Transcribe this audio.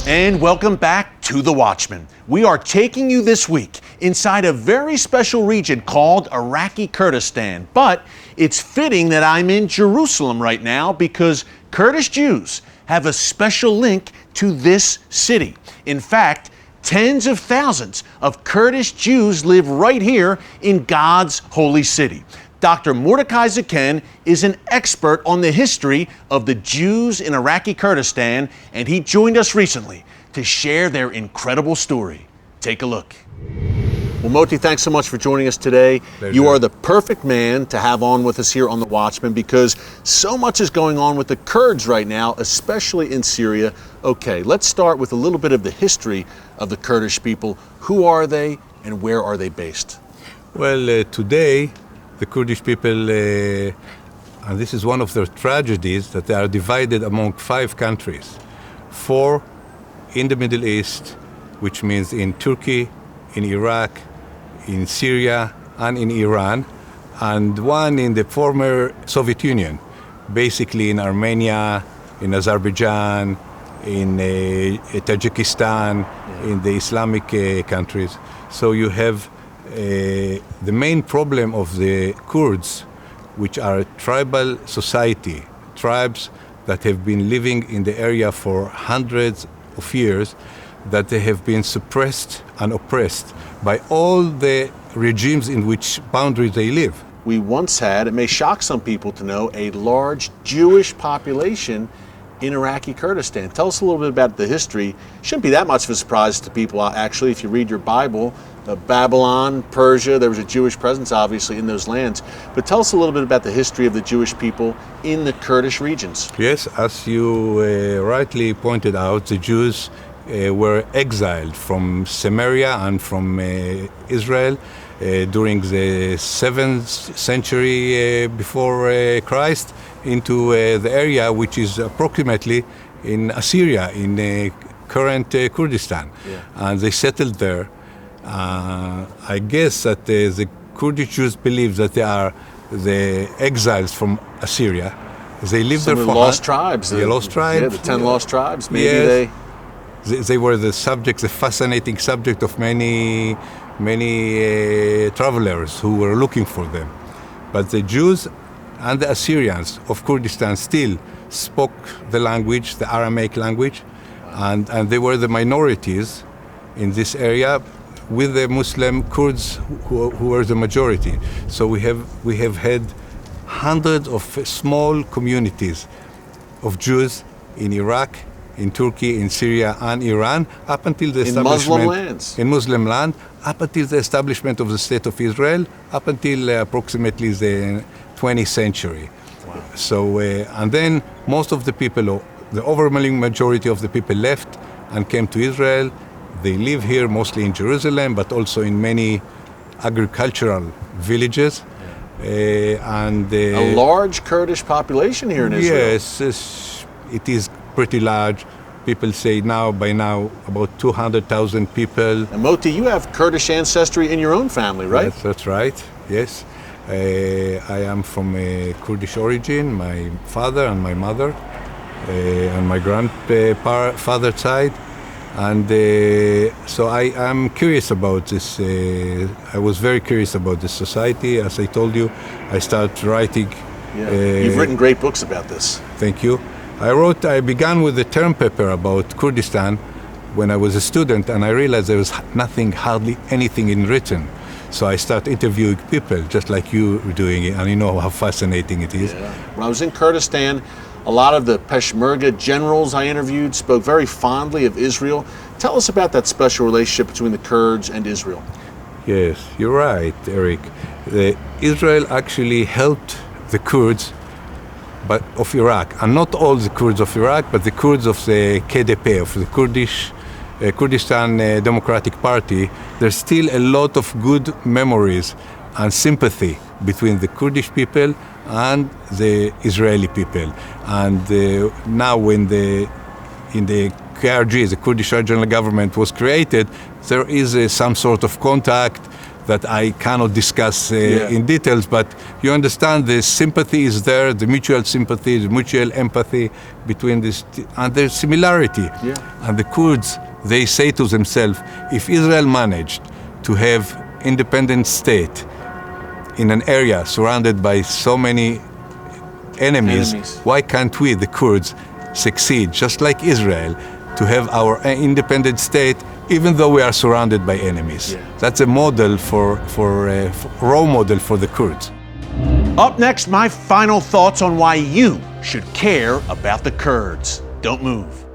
And welcome back to The Watchman. We are taking you this week inside a very special region called Iraqi Kurdistan. But it's fitting that I'm in Jerusalem right now because Kurdish Jews have a special link to this city. In fact, tens of thousands of Kurdish Jews live right here in God's holy city. Dr. Mordecai Zaken is an expert on the history of the Jews in Iraqi Kurdistan, and he joined us recently to share their incredible story. Take a look. Well, Moti, thanks so much for joining us today. Pleasure. You are the perfect man to have on with us here on The Watchman because so much is going on with the Kurds right now, especially in Syria. Okay, let's start with a little bit of the history of the Kurdish people. Who are they and where are they based? Well, today, the Kurdish people, and this is one of their tragedies, that they are divided among 5 countries. 4 in the Middle East, which means in Turkey, in Iraq, in Syria, and in Iran, and 1 in the former Soviet Union, basically in Armenia, in Azerbaijan, in Tajikistan, in the Islamic countries. So you have the main problem of the Kurds, which are a tribal society, tribes that have been living in the area for hundreds of years, that they have been suppressed and oppressed by all the regimes in which boundaries they live. We once had, it may shock some people to know, a large Jewish population in Iraqi Kurdistan. Tell us a little bit about the history. Shouldn't be that much of a surprise to people, actually, if you read your Bible. Babylon, Persia, there was a Jewish presence, obviously, in those lands. But tell us a little bit about the history of the Jewish people in the Kurdish regions. Yes, as you rightly pointed out, the Jews were exiled from Samaria and from Israel during the 7th century before Christ into the area which is approximately in Assyria, in current Kurdistan. Yeah. And they settled there. I guess that the Kurdish Jews believe that they are the exiles from Assyria. They lived there for lost tribes. The lost tribes. Yeah, the 10 lost tribes. Maybe yes. They were the fascinating subject of many travelers who were looking for them. But the Jews and the Assyrians of Kurdistan still spoke the language, the Aramaic language, and they were the minorities in this area, with the Muslim Kurds who were the majority. So we have had hundreds of small communities of Jews in Iraq, in Turkey, in Syria, and Iran, up until the establishment in Muslim land, up until the establishment of the State of Israel, up until approximately the 20th century. Wow. So and then most of the people, the overwhelming majority of the people, left and came to Israel. They live here mostly in Jerusalem, but also in many agricultural villages. A large Kurdish population here in Israel. Yes, it is pretty large. People say by now, about 200,000 people. And Moti, you have Kurdish ancestry in your own family, right? Yes, that's right, yes. I am from a Kurdish origin, my father and my mother, and my grandfather's side. And so I am curious about this. I was very curious about this society. As I told you, I started writing. Yeah. You've written great books about this. Thank you. I began with a term paper about Kurdistan when I was a student, and I realized there was hardly anything in written. So I started interviewing people, just like you were doing it, and you know how fascinating it is. Yeah. When I was in Kurdistan, a lot of the Peshmerga generals I interviewed spoke very fondly of Israel. Tell us about that special relationship between the Kurds and Israel. Yes, you're right, Eric. Israel actually helped the Kurds of Iraq, and not all the Kurds of Iraq, but the Kurds of the KDP, of the Kurdistan Democratic Party. There's still a lot of good memories and sympathy between the Kurdish people and the Israeli people. And now when in the KRG, the Kurdish Regional Government, was created, there is some sort of contact. that I cannot discuss in details, but you understand the sympathy is there, the mutual sympathy, the mutual empathy between this, and there's similarity. And the Kurds, they say to themselves, if Israel managed to have independent state in an area surrounded by so many enemies, why can't we, the Kurds, succeed, just like Israel, to have our independent state, even though we are surrounded by enemies? That's a model role model for the Kurds. Up next, my final thoughts on why you should care about the Kurds. Don't move.